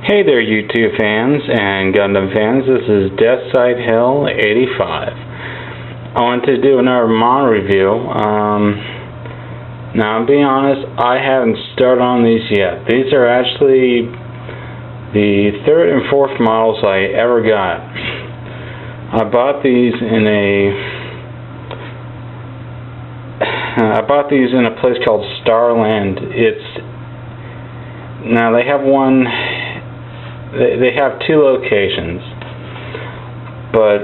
Hey there, you.These fans and Gundam fans. This is Deathside Hell 85. I want to do another model review. Now, I'm being honest, I haven't started on these yet. These are actually the third and fourth models I ever got. I bought these in a place called Starland. Now they have one. They have two locations, but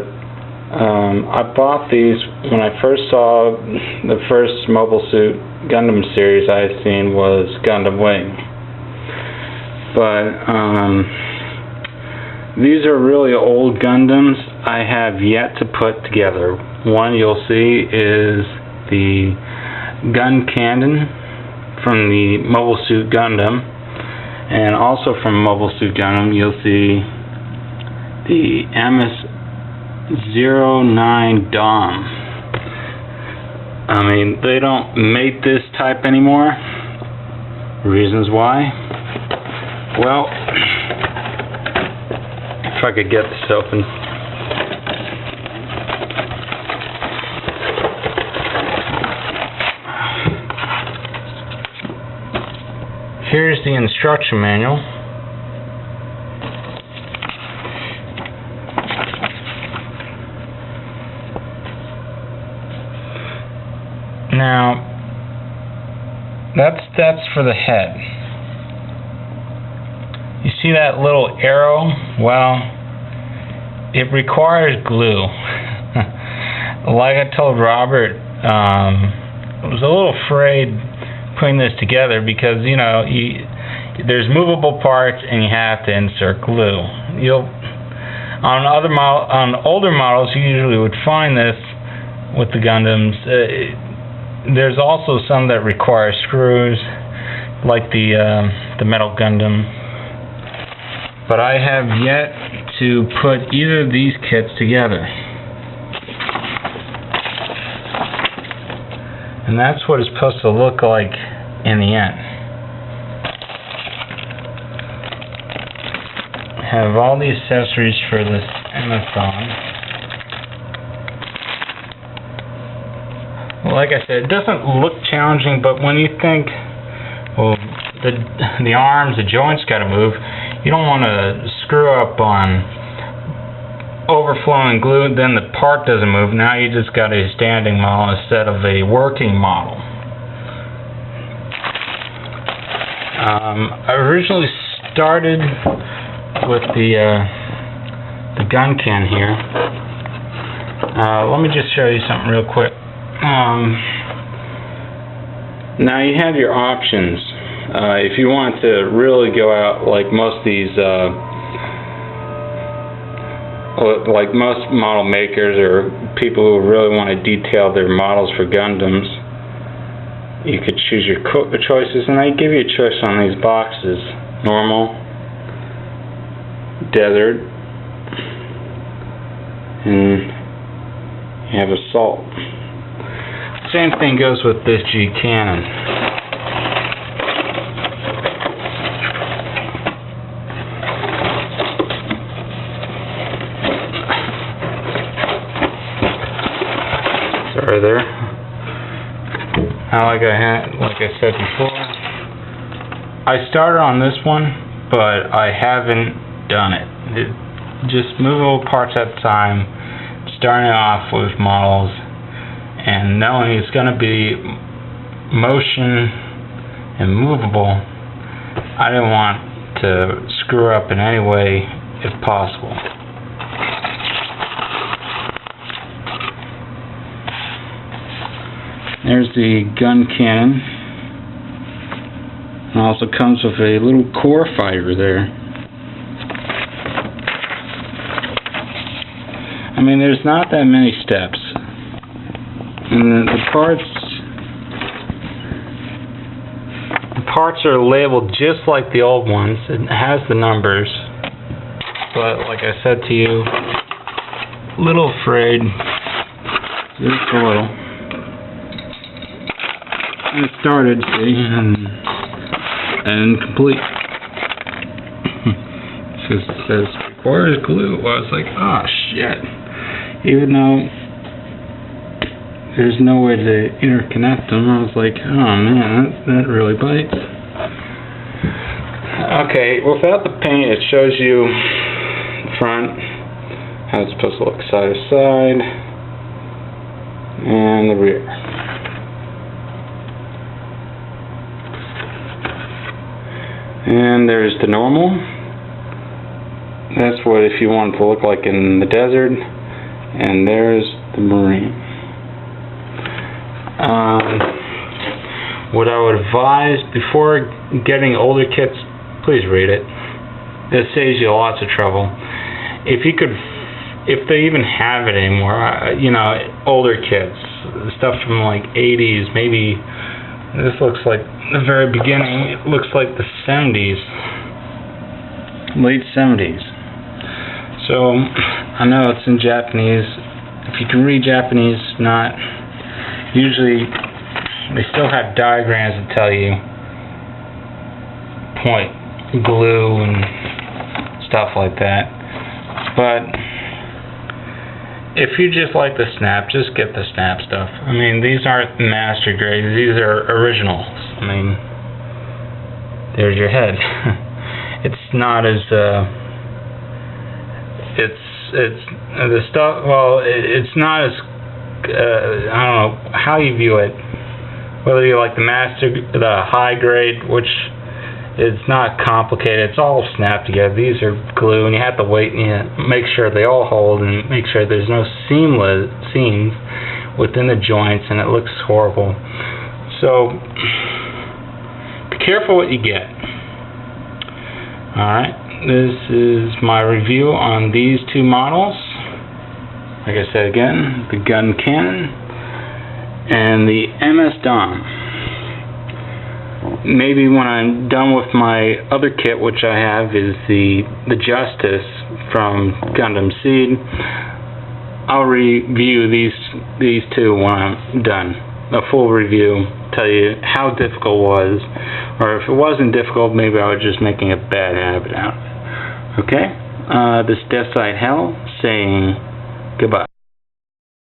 I bought these when I first saw the first Mobile Suit Gundam series I had seen was Gundam Wing. But these are really old Gundams I have yet to put together. One you'll see is the GUNCANNON from the Mobile Suit Gundam. And also from Mobile Suit Gundam, you'll see the MS-09 DOM. I mean, they don't make this type anymore. Reasons why? Well, if I could get this open. Here's the instruction manual. Now, that's for the head. You see that little arrow? Well, it requires glue. Like I told Robert, I was a little afraid putting this together because there's movable parts and you have to insert glue. On older models you usually would find this with the Gundams. There's also some that require screws, like the Metal Gundam. But I have yet to put either of these kits together. And that's what it's supposed to look like in the end. Have all the accessories for this MS-09. Like I said, it doesn't look challenging, but when you think, well, the arms, the joints got to move, you don't want to screw up on overflowing glue, then the part doesn't move. Now you just got a standing model instead of a working model. I originally started with the GUNCANNON here. Let me just show you something real quick. Now you have your options. If you want to really go out like most of these like most model makers or people who really want to detail their models for Gundams, you could choose your choices, and they give you a choice on these boxes: normal, desert, and you have assault. Same thing goes with this GUNCANNON. Sorry there. Now, like I said before, I started on this one, but I haven't done it. Just movable parts at a time, starting off with models, and knowing it's going to be motion and movable. I didn't want to screw up in any way if possible. There's the GUNCANNON. It also comes with a little core fiber there. I mean, there's not that many steps. And the parts are labeled just like the old ones. It has the numbers. But like I said to you, a little afraid. Just a little. It started, see, and complete. Because it says, where's glue? I was like, oh shit. Even though there's no way to interconnect them, I was like, oh man, that really bites. Okay, without the paint, it shows you front, how it's supposed to look side to side, and the rear. And there's the normal. That's what if you want it to look like in the desert. And there's the marine. What I would advise before getting older kits, please read it. It saves you lots of trouble. If they even have it anymore, you know, older kits, stuff from like 80s, maybe this looks like the very beginning. It looks like the 70s, late 70s. So I know it's in Japanese. If you can read Japanese, not usually. They still have diagrams that tell you point glue and stuff like that. But if you just like the snap, just get the snap stuff. I mean, these aren't master grade. These are originals. I mean, there's your head. It's not as it's the stuff. Well, it's not as I don't know how you view it. Whether you like the high grade, which is not complicated, it's all snapped together. These are glue, and you have to wait and you make sure they all hold, and make sure there's no seams within the joints, and it looks horrible. So be careful what you get. Alright, this is my review on these two models. Like I said again, the GUNCANNON and the MS-DOM. Maybe when I'm done with my other kit, which I have is the Justice from Gundam Seed, I'll review these two when I'm done. A full review, tell you how difficult it was, or if it wasn't difficult, maybe I was just making a bad habit out of it. Okay? This Death Side Hell saying goodbye.